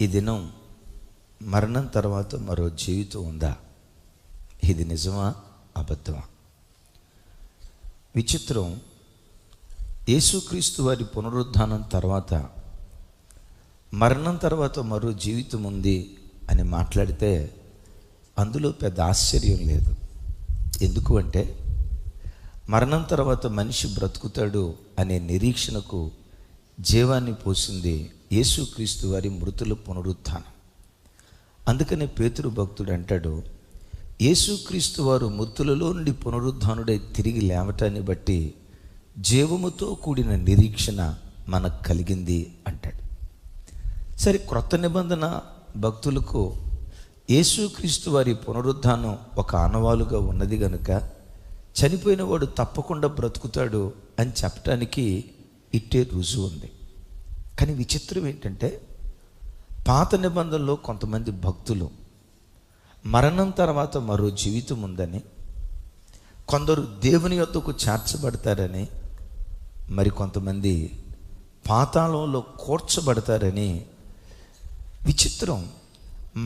ఈ దినం మరణం తర్వాత మరో జీవితం ఉందా? ఇది నిజమా అబద్ధమా? విచిత్రం, యేసుక్రీస్తు వారి పునరుద్ధానం తర్వాత మరణం తర్వాత మరో జీవితం ఉంది అని మాట్లాడితే అందులో పెద్ద ఆశ్చర్యం లేదు. ఎందుకు అంటే మరణం తర్వాత మనిషి బ్రతుకుతాడు అనే నిరీక్షణకు జీవాన్ని పోసింది యేసుక్రీస్తు వారి మృతుల పునరుత్థానం. అందుకనే పేతురు భక్తుడు అంటాడు, యేసుక్రీస్తు వారు మృతులలో నుండి పునరుద్ధానుడై తిరిగి లేవటాన్ని బట్టి జీవముతో కూడిన నిరీక్షణ మనకు కలిగింది అంటాడు. సరే, క్రొత్త నిబంధన భక్తులకు యేసుక్రీస్తు వారి పునరుద్ధానం ఒక ఆనవాలుగా ఉన్నది గనుక చనిపోయిన వాడు తప్పకుండా బ్రతుకుతాడు అని చెప్పటానికి ఇట్టే రుజువు ఉంది. కానీ విచిత్రం ఏంటంటే పాత నిబంధనలో కొంతమంది భక్తులు మరణం తర్వాత మరో జీవితం ఉందని, కొందరు దేవుని యొద్దకు చేర్చబడతారని, మరి కొంతమంది పాతాళంలో కూర్చబడతారని, విచిత్రం,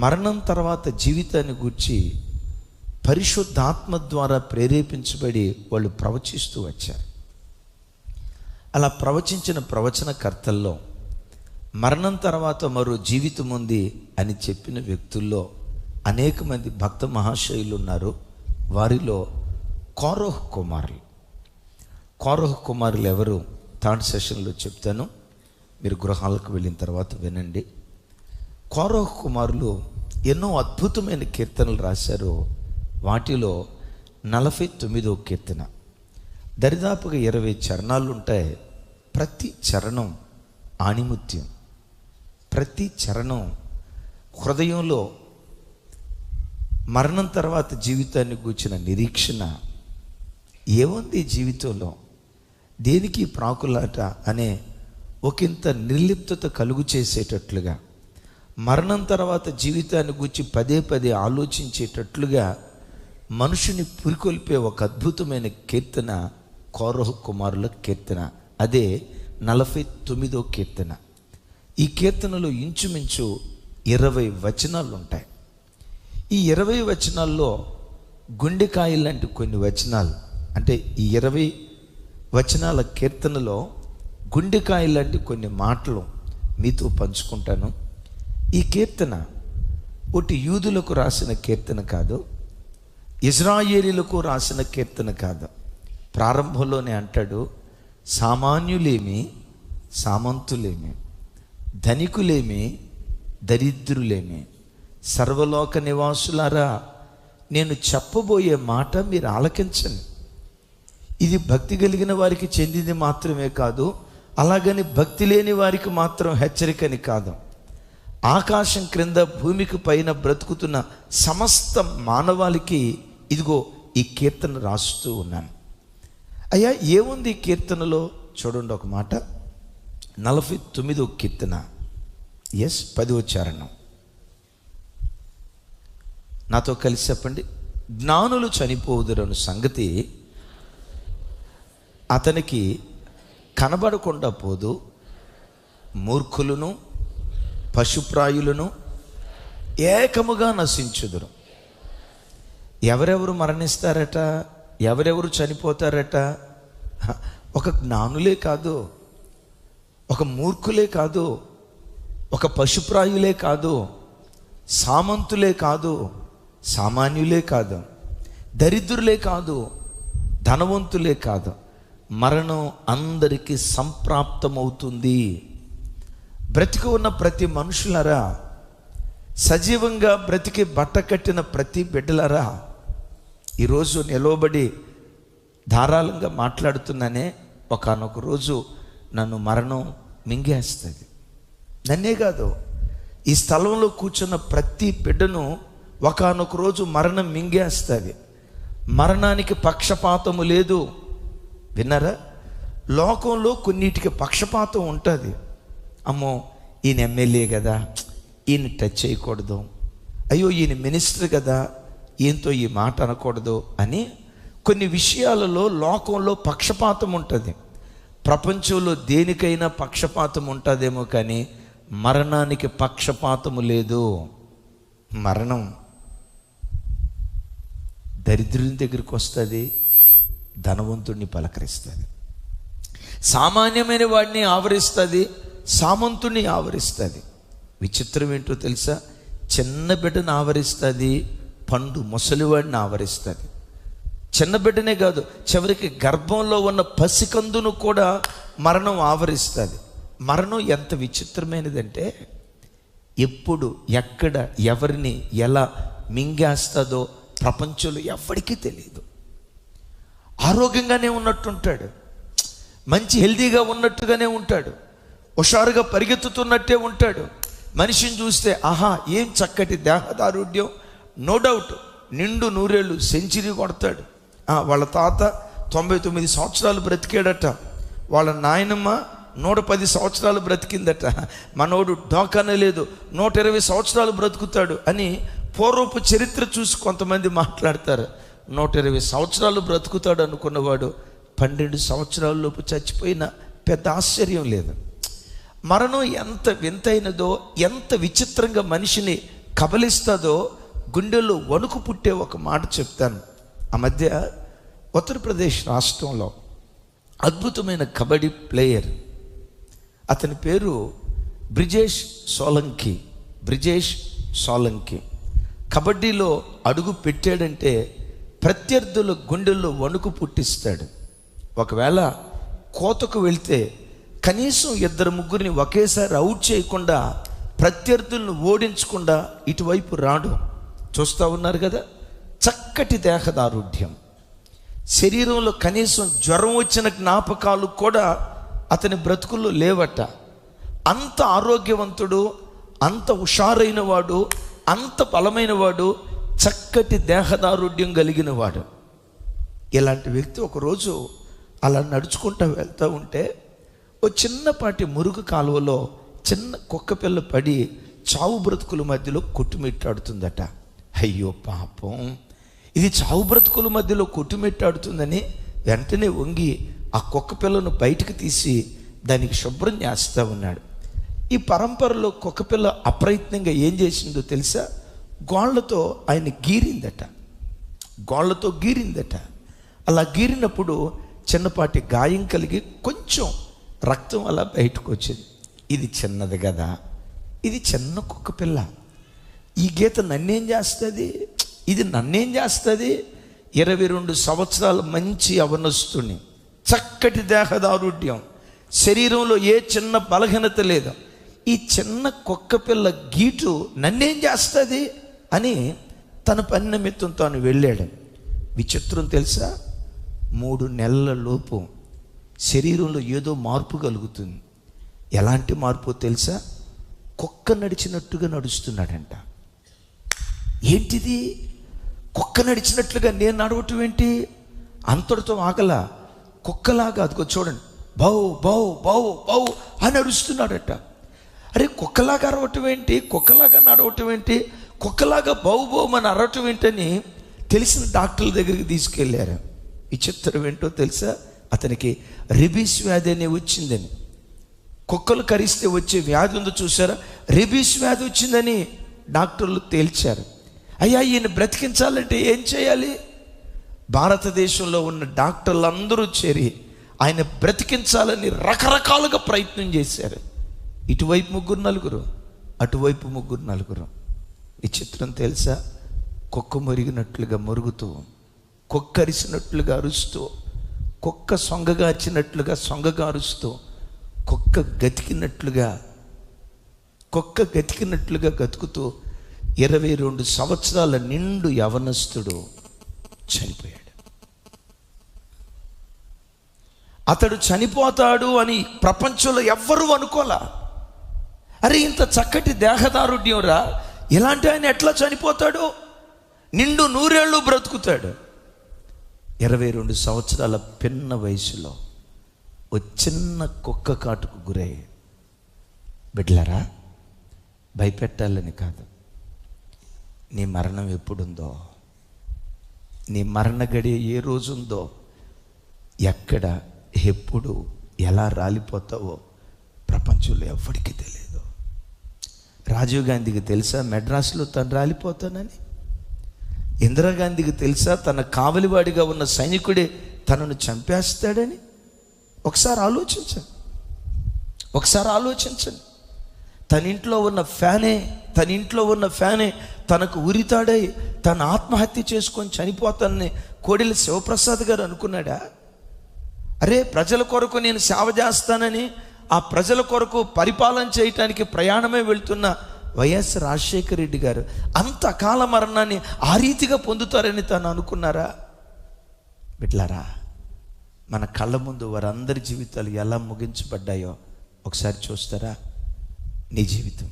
మరణం తర్వాత జీవితాన్ని గూర్చి పరిశుద్ధాత్మ ద్వారా ప్రేరేపించబడి వాళ్ళు ప్రవచిస్తూ వచ్చారు. అలా ప్రవచించిన ప్రవచనకర్తల్లో మరణం తర్వాత మరో జీవితం ఉంది అని చెప్పిన వ్యక్తుల్లో అనేక మంది భక్త మహాశయులు ఉన్నారు. వారిలో కోరహ్ కుమారులు ఎవరు? థర్డ్ సెషన్లో చెప్తాను, మీరు గృహాలకు వెళ్ళిన తర్వాత వినండి. కోరహ్ కుమారులు ఎన్నో అద్భుతమైన కీర్తనలు రాశారు. వాటిలో 49వ కీర్తన దరిదాపుగా 20 చరణాలు ఉంటాయి. ప్రతి చరణం ఆణిముత్యం, ప్రతి చరణం హృదయంలో మరణం తర్వాత జీవితాన్ని గూర్చిన నిరీక్షణ. ఏముంది జీవితంలో, దేనికి ప్రాకులాట అనే ఒకంత నిర్లిప్తత కలుగు చేసేటట్లుగా, మరణం తర్వాత జీవితాన్ని గూర్చి పదే పదే ఆలోచించేటట్లుగా మనుషుని పురికొల్పే ఒక అద్భుతమైన కీర్తన కోరహు కుమారుల కీర్తన. అదే 49వ కీర్తన. ఈ కీర్తనలో ఇంచుమించు 20 వచనాలు ఉంటాయి. ఈ 20 వచనాల్లో గుండెకాయ లాంటి కొన్ని వచనాలు, అంటే ఈ 20 వచనాల కీర్తనలో గుండెకాయ లాంటి కొన్ని మాటలు మీతో పంచుకుంటాను. ఈ కీర్తన ఒకటి యూదులకు రాసిన కీర్తన కాదు, ఇజ్రాయేలీలకు రాసిన కీర్తన కాదు. ప్రారంభంలోనే అంటాడు, సామాన్యులేమి సామంతులేమి, ధనికులేమి దరిద్రులేమి, సర్వలోక నివాసులారా, నేను చెప్పబోయే మాట మీరు ఆలకించండి. ఇది భక్తి కలిగిన వారికి చెందింది మాత్రమే కాదు, అలాగని భక్తి లేని వారికి మాత్రం హెచ్చరికని కాదు. ఆకాశం క్రింద భూమికి పైన బ్రతుకుతున్న సమస్త మానవాళికి ఇదిగో ఈ కీర్తన రాస్తూ ఉన్నాను. అయ్యా, ఏముంది ఈ కీర్తనలో? చూడండి ఒక మాట. 49వ కీర్తన 10వ చరణం. నాతో కలిసి చెప్పండి. జ్ఞానులు చనిపోదురను సంగతి అతనికి కనబడకుండా పోదు, మూర్ఖులను పశుప్రాయులను ఏకముగా నశించుదురు. ఎవరెవరు మరణిస్తారట, ఎవరెవరు చనిపోతారట? ఒక జ్ఞానులే కాదు, ఒక మూర్ఖులే కాదు, ఒక పశుప్రాయులే కాదు, సామంతులే కాదు, సామాన్యులే కాదు, దరిద్రులే కాదు, ధనవంతులే కాదు, మరణం అందరికీ సంప్రాప్తమవుతుంది. బ్రతికి ఉన్న ప్రతి మనుషులరా, సజీవంగా బ్రతికి బట్ట కట్టిన ప్రతి బిడ్డలరా, ఈరోజు నిలవబడి ధారాళంగా మాట్లాడుతున్నానే, ఒకానొక రోజు నన్ను మరణం మింగేస్తుంది. నన్నే కాదు, ఈ స్థలంలో కూర్చున్న ప్రతి బిడ్డను ఒకానొక రోజు మరణం మింగేస్తుంది. మరణానికి పక్షపాతము లేదు. విన్నారా? లోకంలో కొన్నిటికి పక్షపాతం ఉంటుంది. అమ్మో, ఈయన ఎమ్మెల్యే కదా, ఈయన టచ్ చేయకూడదు, అయ్యో ఈయన మినిస్టర్ కదా, ఈయనతో ఈ మాట అనకూడదు అని కొన్ని విషయాలలో లోకంలో పక్షపాతం ఉంటుంది. ప్రపంచంలో దేనికైనా పక్షపాతం ఉంటుందేమో, కానీ మరణానికి పక్షపాతము లేదు. మరణం దరిద్రుని దగ్గరికి వస్తుంది, ధనవంతుడిని పలకరిస్తుంది. సామాన్యమైన వాడిని ఆవరిస్తుంది, సామంతుడిని ఆవరిస్తుంది. విచిత్రం ఏంటో తెలుసా? చిన్న బిడ్డను ఆవరిస్తుంది, పండు ముసలివాడిని ఆవరిస్తుంది. చిన్న బిడ్డనే కాదు, చివరికి గర్భంలో ఉన్న పసికందును కూడా మరణం ఆవరిస్తుంది. మరణం ఎంత విచిత్రమైనదంటే ఎప్పుడు ఎక్కడ ఎవరిని ఎలా మింగేస్తుందో ప్రపంచంలో ఎవరికీ తెలియదు. ఆరోగ్యంగానే ఉన్నట్టుంటాడు, మంచి హెల్దీగా ఉన్నట్టుగానే ఉంటాడు, హుషారుగా పరిగెత్తుతున్నట్టే ఉంటాడు. మనిషిని చూస్తే ఆహా ఏం చక్కటి దేహదారుఢ్యం, నో డౌట్ నిండు నూరేళ్ళు సెంచరీ కొడతాడు. వాళ్ళ తాత 99 సంవత్సరాలు బ్రతికాడట, వాళ్ళ నాయనమ్మ 110 సంవత్సరాలు బ్రతికిందట, మనోడు డోకానే లేదు 120 సంవత్సరాలు బ్రతుకుతాడు అని పూర్వపు చరిత్ర చూసి కొంతమంది మాట్లాడతారు. 120 సంవత్సరాలు బ్రతుకుతాడు అనుకున్నవాడు 12 సంవత్సరాలలోపు చచ్చిపోయినా పెద్ద ఆశ్చర్యం లేదు. మరణం ఎంత వింతైనదో, ఎంత విచిత్రంగా మనిషిని కబలిస్తుందో గుండెల్లో వణుకు పుట్టే ఒక మాట చెప్తాను. ఆ మధ్య ఉత్తరప్రదేశ్ రాష్ట్రంలో అద్భుతమైన కబడ్డీ ప్లేయర్, అతని పేరు బ్రిజేష్ సోలంకి. కబడ్డీలో అడుగు పెట్టాడంటే ప్రత్యర్థుల గుండెల్లో వణుకు పుట్టిస్తాడు. ఒకవేళ కోతకు వెళ్తే కనీసం 2-3 ఒకేసారి అవుట్ చేయకుండా, ప్రత్యర్థులను ఓడించకుండా ఇటువైపు రాడు. చూస్తూ ఉన్నారు కదా, చక్కటి దేహదారుఢ్యం, శరీరంలో కనీసం జ్వరం వచ్చిన జ్ఞాపకాలు కూడా అతని బ్రతుకుల్లో లేవట. అంత ఆరోగ్యవంతుడు, అంత హుషారైన వాడు, అంత బలమైన వాడు, చక్కటి దేహదారుఢ్యం కలిగిన వాడు. ఇలాంటి వ్యక్తి ఒకరోజు అలా నడుచుకుంటూ వెళ్తూ ఉంటే ఓ చిన్నపాటి మురుగు కాలువలో చిన్న కుక్క పిల్ల పడి చావు బ్రతుకుల మధ్యలో కొట్టుమిట్టాడుతుందట. అయ్యో పాపం, ఇది చావు బ్రతుకుల మధ్యలో కొట్టుమిట్టాడుతుందని వెంటనే వంగి ఆ కుక్క పిల్లను బయటకు తీసి దానికి శుభ్రం చేస్తూ ఉన్నాడు. ఈ పరంపరలో కుక్క పిల్ల అప్రయత్నంగా ఏం చేసిందో తెలుసా? గోళ్లతో ఆయన గీరిందట. అలా గీరినప్పుడు చిన్నపాటి గాయం కలిగి కొంచెం రక్తం అలా బయటకు వచ్చింది. ఇది చిన్నది కదా, ఇది చిన్న కుక్క పిల్ల, ఈ గీత నన్నేం చేస్తుంది? 22 సంవత్సరాల మంచి యవ్వనస్తుని, చక్కటి దేహదారుఢ్యం, శరీరంలో ఏ చిన్న బలహీనత లేదు. ఈ చిన్న కుక్క పిల్ల గీటు నన్నేం చేస్తుంది అని తన పని నిమిత్తం తాను వెళ్ళాడు. విచిత్రం తెలుసా? 3 నెలల లోపు శరీరంలో ఏదో మార్పు కలుగుతుంది. ఎలాంటి మార్పు తెలుసా? కుక్క నడిచినట్టుగా నడుస్తున్నాడంట. ఏంటిది? కుక్క నడిచినట్లుగా నేను నడవటం ఏంటి? అంతటితో ఆగలా, కుక్కలాగా అదిగో చూడండి, బౌ బౌ బౌ బౌ అని నడుస్తున్నాడట. అరే కుక్కలాగా అరవటం ఏంటి, కుక్కలాగా నడవటం ఏంటి, కుక్కలాగా బౌ బౌ అని అరవటం ఏంటని తెలిసిన డాక్టర్ల దగ్గరికి తీసుకెళ్ళారు. ఈ చిత్రం ఏంటో తెలుసా? అతనికి రేబీస్ వ్యాధి అనే వచ్చిందని, కుక్కలు కరిస్తే వచ్చే వ్యాధి ఉందో చూసారా, రేబీస్ వ్యాధి వచ్చిందని డాక్టర్లు తేల్చారు. అయ్యా ఈయన బ్రతికించాలంటే ఏం చేయాలి? భారతదేశంలో ఉన్న డాక్టర్లు అందరూ చేరి ఆయన బ్రతికించాలని రకరకాలుగా ప్రయత్నం చేశారు. ఇటువైపు 3-4, అటువైపు 3-4. ఈ చిత్రం తెలుసా? కుక్క మురిగినట్లుగా మురుగుతూ, కుక్క అరిసినట్లుగా అరుస్తూ, కుక్క సొంగగా అరుస్తూ, కుక్క గతికినట్లుగా గతుకుతూ 22 సంవత్సరాల నిండు యవనస్తుడు చనిపోయాడు. అతడు చనిపోతాడు అని ప్రపంచంలో ఎవ్వరూ అనుకోలా. అరే ఇంత చక్కటి దేహదారుఢ్యం రా, ఇలాంటి ఆయన ఎట్లా చనిపోతాడు? నిండు 100 ఏళ్ళు బ్రతుకుతాడు. 22 సంవత్సరాల పిన్న వయసులో ఓ చిన్న కుక్క కాటుకు గురై, బిడ్డలారా భయపెట్టాలని కాదు, నీ మరణం ఎప్పుడుందో, నీ మరణ గడియ ఏ రోజుందో, ఎక్కడ ఎప్పుడు ఎలా రాలిపోతావో ప్రపంచంలో ఎవరికీ తెలియదు. రాజీవ్ గాంధీకి తెలుసా మెడ్రాస్లో తను రాలిపోతానని? ఇందిరాగాంధీకి తెలుసా తన కావలివాడిగా ఉన్న సైనికుడే తనను చంపేస్తాడని? ఒకసారి ఆలోచించండి. తన ఇంట్లో ఉన్న ఫ్యానే తనకు ఉరితాడై తన ఆత్మహత్య చేసుకొని చనిపోతానని కోడెల శివప్రసాద్ గారు అనుకున్నాడా? అరే, ప్రజల కొరకు నేను సేవ చేస్తానని ఆ ప్రజల కొరకు పరిపాలన చేయటానికి ప్రయాణమే వెళ్తున్న వైఎస్ రాజశేఖర రెడ్డి గారు అంత అకాల మరణాన్ని ఆ రీతిగా పొందుతారని తను అనుకున్నారా? బిడ్డలారా, మన కళ్ళ ముందు వారందరి జీవితాలు ఎలా ముగించబడ్డాయో ఒకసారి చూస్తారా? నీ జీవితం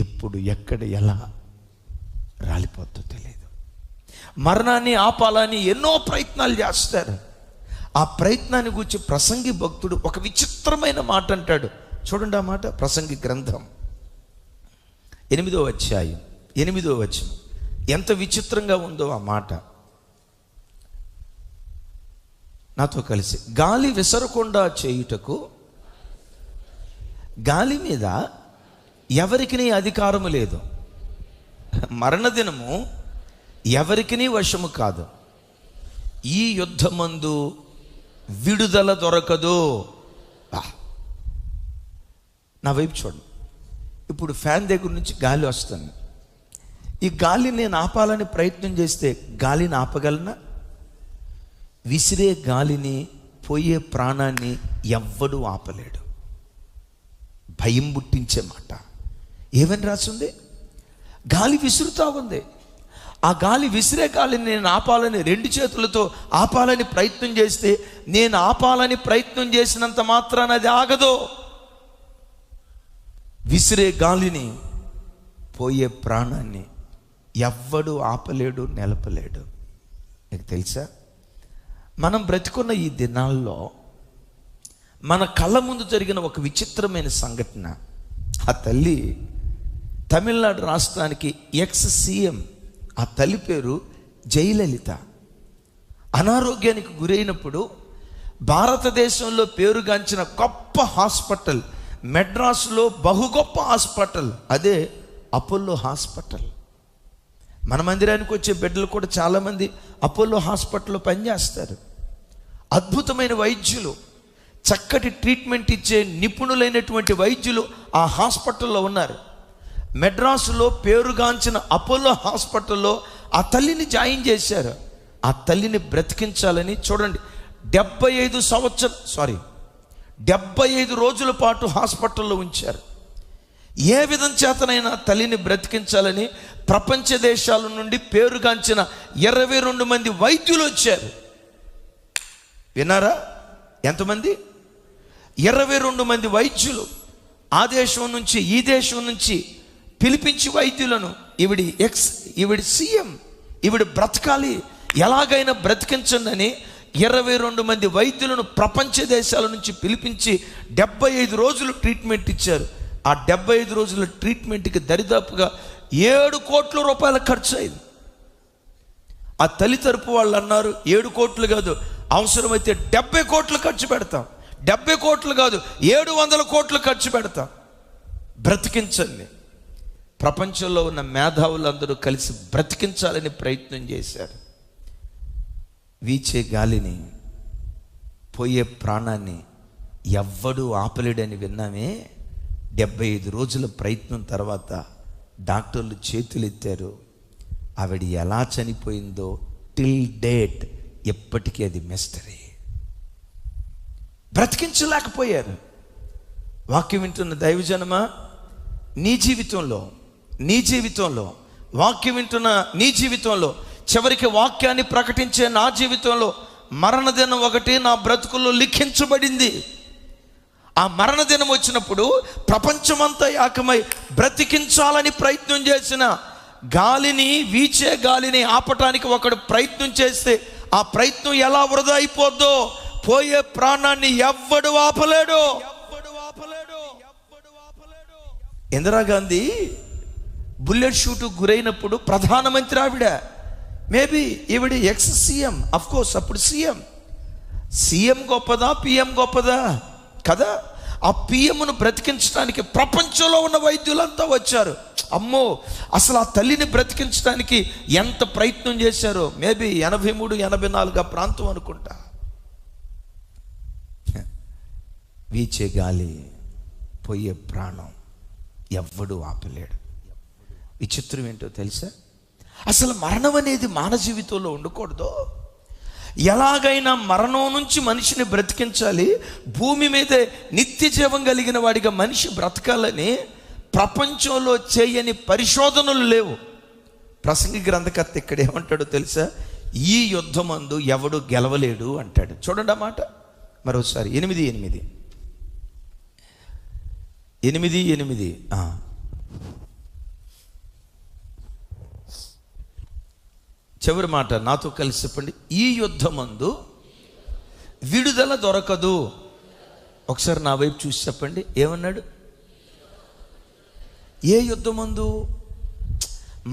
ఎప్పుడు ఎక్కడ ఎలా రాలిపోతుందో తెలియదు. మరణాన్ని ఆపాలని ఎన్నో ప్రయత్నాలు చేస్తారు. ఆ ప్రయత్నాన్ని గురించి ప్రసంగి భక్తుడు ఒక విచిత్రమైన మాట అంటాడు. చూడండి ఆ మాట, ప్రసంగి గ్రంథం 8వ అధ్యాయం 8వ వచనం. ఎంత విచిత్రంగా ఉందో ఆ మాట. నాతో కలిసి, గాలి విసరకుండా చేయుటకు గాలి మీద ఎవరికి అధికారము లేదు, మరణదినము ఎవరికి వశము కాదు, ఈ యుద్ధమందు విడుదల దొరకదు. నా వైపు చూడండి. ఇప్పుడు ఫ్యాన్ దగ్గర నుంచి గాలి వస్తుంది. ఈ గాలిని నేను ఆపాలని ప్రయత్నం చేస్తే గాలిని ఆపగలనా? విసిరే గాలిని, పోయే ప్రాణాన్ని ఎవ్వడూ ఆపలేడు. భయం పుట్టించే మాట. ఏమని రాసింది? గాలి విసురుతా ఉంది. ఆ గాలి, విసిరే గాలిని నేను ఆపాలని 2 చేతులతో ఆపాలని ప్రయత్నం చేస్తే, నేను ఆపాలని ప్రయత్నం చేసినంత మాత్రాన అది ఆగదు. విసిరే గాలిని, పోయే ప్రాణాన్ని ఎవ్వడు ఆపలేడు, నిలపలేడు. మీకు తెలుసా, మనం బ్రతికున్న ఈ దినాల్లో మన కళ్ళ ముందు జరిగిన ఒక విచిత్రమైన సంఘటన. ఆ తల్లి తమిళనాడు రాష్ట్రానికి ఎక్స్ సీఎం, ఆ తల్లి పేరు జయలలిత. అనారోగ్యానికి గురైనప్పుడు భారతదేశంలో పేరుగాంచిన గొప్ప హాస్పిటల్, మెడ్రాస్లో బహు గొప్ప హాస్పిటల్, అదే అపోలో హాస్పిటల్. మన మందిరానికి వచ్చే బిడ్డలు కూడా చాలామంది అపోలో హాస్పిటల్లో పనిచేస్తారు. అద్భుతమైన వైద్యులు, చక్కటి ట్రీట్మెంట్ ఇచ్చే నిపుణులైనటువంటి వైద్యులు ఆ హాస్పిటల్లో ఉన్నారు. మెడ్రాసులో పేరుగాంచిన అపోలో హాస్పిటల్లో ఆ తల్లిని జాయిన్ చేశారు. ఆ తల్లిని బ్రతికించాలని చూడండి, 75 రోజుల పాటు హాస్పిటల్లో ఉంచారు. ఏ విధం చేతనైనా తల్లిని బ్రతికించాలని ప్రపంచ దేశాల నుండి పేరుగాంచిన 22 మంది వైద్యులు వచ్చారు. విన్నారా? ఎంతమంది? 22 మంది వైద్యులు. ఆ దేశం నుంచి, ఈ దేశం నుంచి పిలిపించి వైద్యులను, ఈవిడి సీఎం, ఈవిడి బ్రతకాలి, ఎలాగైనా బ్రతికించండి అని 22 మంది వైద్యులను ప్రపంచ దేశాల నుంచి పిలిపించి 75 రోజులు ట్రీట్మెంట్ ఇచ్చారు. ఆ 75 రోజుల ట్రీట్మెంట్కి దరిదాపుగా 7 కోట్ల రూపాయల ఖర్చు అయింది. ఆ తల్లి తరపు వాళ్ళు అన్నారు, 7 కోట్లు కాదు, అవసరమైతే 70 కోట్లు ఖర్చు పెడతాం. 70 కోట్లు కాదు, 700 కోట్లు ఖర్చు పెడతాం, బ్రతికించండి. ప్రపంచంలో ఉన్న మేధావులందరూ కలిసి బ్రతికించాలని ప్రయత్నం చేశారు. వీచే గాలిని, పోయే ప్రాణాన్ని ఎవ్వడూ ఆపలేడని విన్నామే. 75 రోజుల ప్రయత్నం తర్వాత డాక్టర్లు చేతులెత్తారు. ఆవిడ ఎలా చనిపోయిందో టిల్ డేట్ ఎప్పటికీ అది మిస్టరీ. బ్రతికించలేకపోయారు. వాక్యం వింటున్న దైవజనమా, నీ జీవితంలో వాక్యం వింటున్న నీ జీవితంలో, చివరికి వాక్యాన్ని ప్రకటించే నా జీవితంలో మరణదినం ఒకటి నా బ్రతుకుల్లో లిఖించబడింది. ఆ మరణదినం వచ్చినప్పుడు ప్రపంచమంతా ఏకమై బ్రతికించాలని ప్రయత్నం చేసిన గాలిని, వీచే గాలిని ఆపటానికి ఒకడు ప్రయత్నం చేస్తే ఆ ప్రయత్నం ఎలా వృధా అయిపోద్దో, పోయే ప్రాణాన్ని ఎవ్వడు ఆపలేడు. ఇందిరాగాంధీ బుల్లెట్ షూట్ గురైనప్పుడు ప్రధానమంత్రి ఆవిడ. మేబీ ఈవిడ ఎక్స్ సీఎం, అఫ్ కోర్స్ అప్పుడు సీఎం గొప్పదా, పిఎం గొప్పదా కదా? ఆ పిఎంను బ్రతికించడానికి ప్రపంచంలో ఉన్న వైద్యులంతా వచ్చారు. అమ్మో, అసలు ఆ తల్లిని బ్రతికించడానికి ఎంత ప్రయత్నం చేశారో. మేబీ 83, 84 ఆ ప్రాంతం అనుకుంటా. వీచే గాలి, పోయే ప్రాణం ఎవ్వడూ ఆపలేడు. విచిత్రం ఏంటో తెలుసా? అసలు మరణం అనేది మానవ జీవితంలో ఉండకూడదు. ఎలాగైనా మరణం నుంచి మనిషిని బ్రతికించాలి, భూమి మీదే నిత్య జీవం కలిగిన వాడిగా మనిషి బ్రతకాలని ప్రపంచంలో చేయని పరిశోధనలు లేవు. ప్రసంగి గ్రంథకర్త ఇక్కడ ఏమంటాడో తెలుసా? ఈ యుద్ధమందు ఎవడు గెలవలేడు అంటాడు. చూడండి ఆ మాట మరోసారి. 8:8 చివరి మాట నాతో కలిసి చెప్పండి. ఈ యుద్ధమందు విడుదల దొరకదు. ఒకసారి నా వైపు చూసి చెప్పండి, ఏమన్నాడు? ఏ యుద్ధమందు?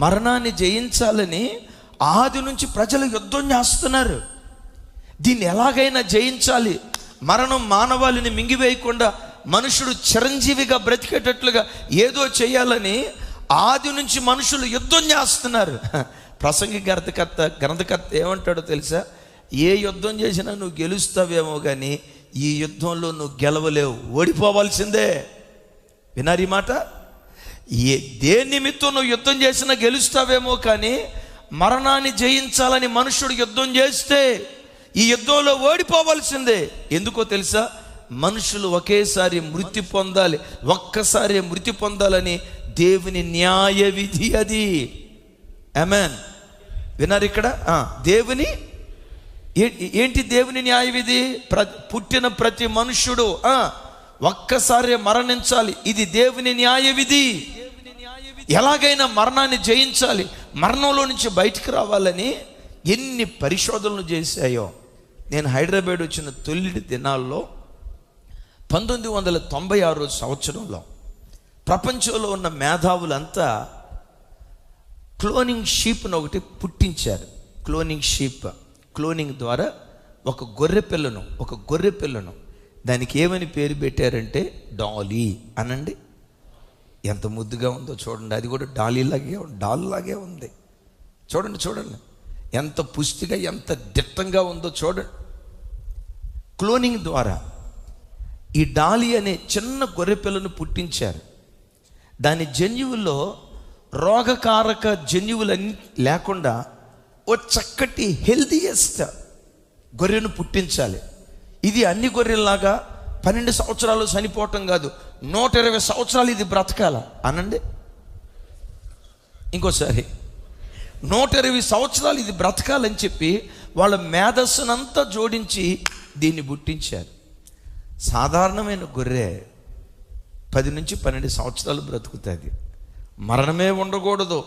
మరణాన్ని జయించాలని ఆది నుంచి ప్రజలు యుద్ధం చేస్తున్నారు. దీన్ని ఎలాగైనా జయించాలి, మరణం మానవాళిని మింగివేయకుండా మనుషుడు చిరంజీవిగా బ్రతికేటట్లుగా ఏదో చేయాలని ఆది నుంచి మనుషులు యుద్ధం చేస్తున్నారు. ప్రసంగి గ్రంథకర్త ఏమంటాడో తెలుసా? ఏ యుద్ధం చేసినా నువ్వు గెలుస్తావేమో కానీ ఈ యుద్ధంలో నువ్వు గెలవలేవు, ఓడిపోవాల్సిందే. వినారు ఈ మాట? ఏ నిమిత్తం నువ్వు యుద్ధం చేసినా గెలుస్తావేమో కానీ మరణాన్ని జయించాలని మనుషుడు యుద్ధం చేస్తే ఈ యుద్ధంలో ఓడిపోవాల్సిందే. ఎందుకో తెలుసా? మనుషులు ఒకేసారి మృతి పొందాలి, ఒక్కసారి మృతి పొందాలని దేవుని న్యాయ విధి అది. ఆమేన్. విన్నారు ఇక్కడ? దేవుని ఏంటి దేవుని న్యాయ విధి? పుట్టిన ప్రతి మనుష్యుడు ఒక్కసారి మరణించాలి. ఇది దేవుని న్యాయ విధి. ఎలాగైనా మరణాన్ని జయించాలి, మరణంలో నుంచి బయటికి రావాలని ఎన్ని పరిశోధనలు చేశాయో. నేను హైదరాబాద్ వచ్చిన తొలి దినాల్లో 1996 సంవత్సరంలో ప్రపంచంలో ఉన్న మేధావులంతా క్లోనింగ్ షీప్ను ఒకటి పుట్టించారు. క్లోనింగ్ ద్వారా ఒక గొర్రె పిల్లను దానికి ఏమని పేరు పెట్టారంటే డాలీ. అనండి, ఎంత ముద్దుగా ఉందో చూడండి. అది కూడా డాల్ లాగే ఉంది. చూడండి ఎంత పుష్టిగా, ఎంత దిట్టంగా ఉందో చూడండి. క్లోనింగ్ ద్వారా ఈ డాలీ అనే చిన్న గొర్రె పిల్లను పుట్టించారు. దాని జన్యువుల్లో రోగకారక జన్యువులన్నీ లేకుండా ఓ చక్కటి హెల్దీయెస్ట్ గొర్రెను పుట్టించాలి. ఇది అన్ని గొర్రెల్లాగా 12 సంవత్సరాలు చనిపోవటం కాదు, 120 సంవత్సరాలు ఇది బ్రతకాల. అనండి ఇంకోసారి, 120 సంవత్సరాలు ఇది బ్రతకాలని చెప్పి వాళ్ళ మేధస్సునంతా జోడించి దీన్ని పుట్టించారు. సాధారణమైన గొర్రె 10 నుంచి 12 సంవత్సరాలు బ్రతుకుతుంది, మరణమే ఉండకూడదు.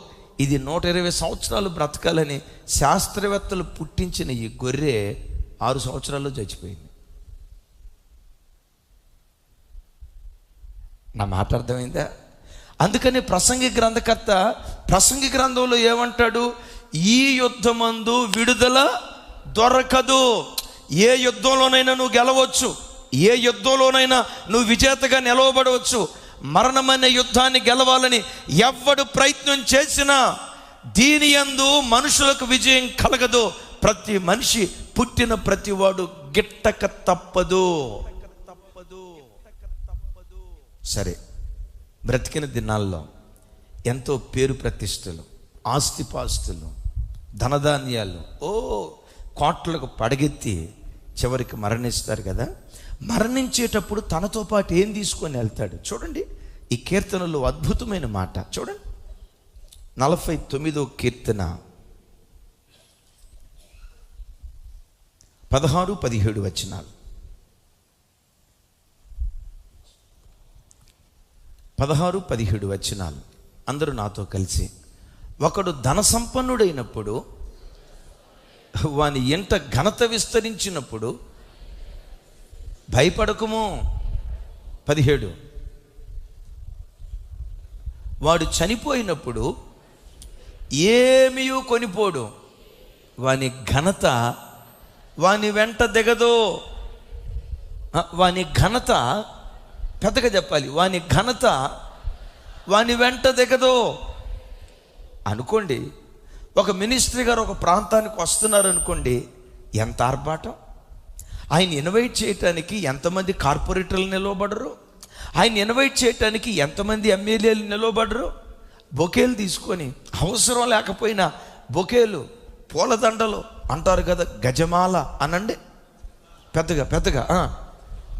ఇది 120 సంవత్సరాలు బ్రతకాలని శాస్త్రవేత్తలు పుట్టించిన ఈ గొర్రె 6 సంవత్సరాల్లో చచ్చిపోయింది. నా మాట అర్థమైందా? అందుకని ప్రసంగి గ్రంథంలో ఏమంటాడు? ఈ యుద్ధమందు విడుదల దొరకదు. ఏ యుద్ధంలోనైనా నువ్వు గెలవచ్చు, ఏ యుద్ధంలోనైనా నువ్వు విజేతగా నిలవబడవచ్చు. మరణమనే యుద్ధాన్ని గెలవాలని ఎవ్వడు ప్రయత్నం చేసినా దీని యందు మనుషులకు విజయం కలగదు. ప్రతి మనిషి పుట్టిన ప్రతివాడు గిట్టక తప్పదు. సరే, బ్రతికిన దినాల్లో ఎంతో పేరు ప్రతిష్టలు, ఆస్తిపాస్తులు, ధనధాన్యాలు కోట్లకు పడగెత్తి చివరికి మరణిస్తారు కదా. మరణించేటప్పుడు తనతో పాటు ఏం తీసుకొని వెళ్తాడు? చూడండి, ఈ కీర్తనలో అద్భుతమైన మాట చూడండి. 49వ కీర్తన 16, 17 వచనాలు. 16, 17 వచనాలు. అందరూ నాతో కలిసి. ఒకడు ధన సంపన్నుడైనప్పుడు, వాని ఎంట ఘనత విస్తరించినప్పుడు భయపడకుము. 17, వాడు చనిపోయినప్పుడు ఏమీ కొనిపోడు, వాని ఘనత వాని వెంట దిగదు. వాని ఘనత పెద్దగా చెప్పాలి, వాని ఘనత వాని వెంట దిగదు. అనుకోండి, ఒక మినిస్ట్రీ గారు ఒక ప్రాంతానికి వస్తున్నారు అనుకోండి, ఎంత ఆర్భాటం. ఆయన ఇన్వైట్ చేయటానికి ఎంతమంది కార్పొరేటర్లు నిలవబడరు, ఆయన ఇన్వైట్ చేయటానికి ఎంతమంది ఎమ్మెల్యేలు నిలవబడరు. బొకేలు తీసుకొని, అవసరం లేకపోయినా బొకేలు, పూలదండలు అంటారు కదా, గజమాల అనండి పెద్దగా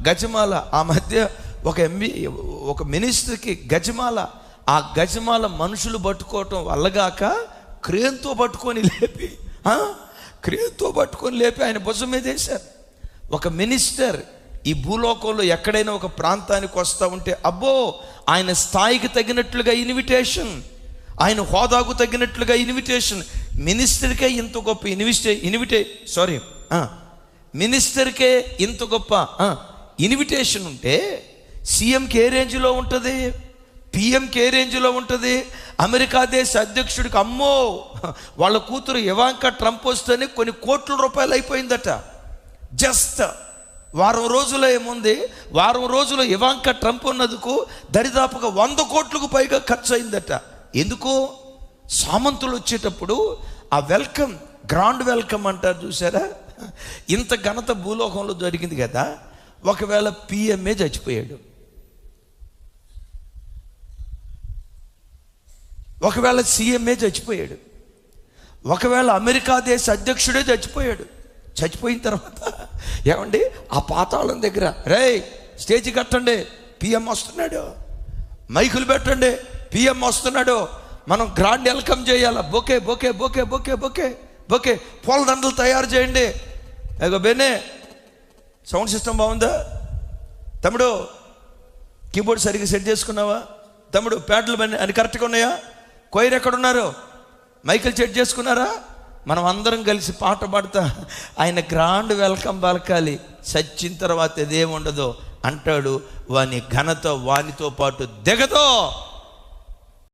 గజమాల. ఆ మధ్య ఒక మినిస్టర్కి గజమాల, ఆ గజమాల మనుషులు పట్టుకోవటం వల్లగాక క్రేన్తో పట్టుకొని లేపి ఆయన భుజం మీద వేశారు. ఒక మినిస్టర్ ఈ భూలోకంలో ఎక్కడైనా ఒక ప్రాంతానికి వస్తూ ఉంటే, అబ్బో, ఆయన స్థాయికి తగినట్లుగా ఇన్విటేషన్, ఆయన హోదాకు తగినట్లుగా ఇన్విటేషన్. మినిస్టర్కే ఇంత గొప్ప మినిస్టర్కే ఇంత గొప్ప ఇన్విటేషన్ ఉంటే సీఎంకి ఏ రేంజ్లో ఉంటుంది, పిఎంకి ఏ రేంజ్లో ఉంటుంది, అమెరికా దేశ అధ్యక్షుడికి అమ్మో వాళ్ళ కూతురు ఇవాంకా ట్రంప్ వస్తేనే కొన్ని కోట్ల రూపాయలు అయిపోయిందట. జస్ట్ వారం రోజులు ఏముంది, వారం రోజులు ఇవాంకా ట్రంప్ ఉన్నందుకు దరిదాపుగా 100 కోట్లకు పైగా ఖర్చు అయిందట. ఎందుకు? సామంతులు వచ్చేటప్పుడు ఆ వెల్కమ్, గ్రాండ్ వెల్కమ్ అంటారు చూసారా, ఇంత ఘనత భూలోకంలో జరిగింది కదా. ఒకవేళ పిఎంఏ చచ్చిపోయాడు, ఒకవేళ సీఎంఏ చచ్చిపోయాడు, ఒకవేళ అమెరికా దేశ అధ్యక్షుడే చచ్చిపోయిన తర్వాత ఏమండి, ఆ పాతాళం దగ్గర స్టేజ్ కట్టండి, పిఎం వస్తున్నాడు, మైకులు పెట్టండి, పిఎం వస్తున్నాడు, మనం గ్రాండ్ వెల్కమ్ చేయాలి, bouquet bouquet bouquet bouquet bouquet bouquet పూలదండలు తయారు చేయండి. అగో బేనే, సౌండ్ సిస్టమ్ బాగుందా తమ్ముడు, కీబోర్డ్ సరిగ్గా సెట్ చేసుకున్నావా తమ్ముడు, ప్యాడ్లు అని కరెక్ట్గా ఉన్నాయా, కొయిర్ ఎక్కడున్నారు, మైకులు సెట్ చేసుకున్నారా, మనం అందరం కలిసి పాట పాడుతా ఆయన గ్రాండ్ వెల్కమ్ పలకాలి. చచ్చిన తర్వాత ఇదేముండదో అంటాడు, వాని ఘనత వానితో పాటు దిగదో.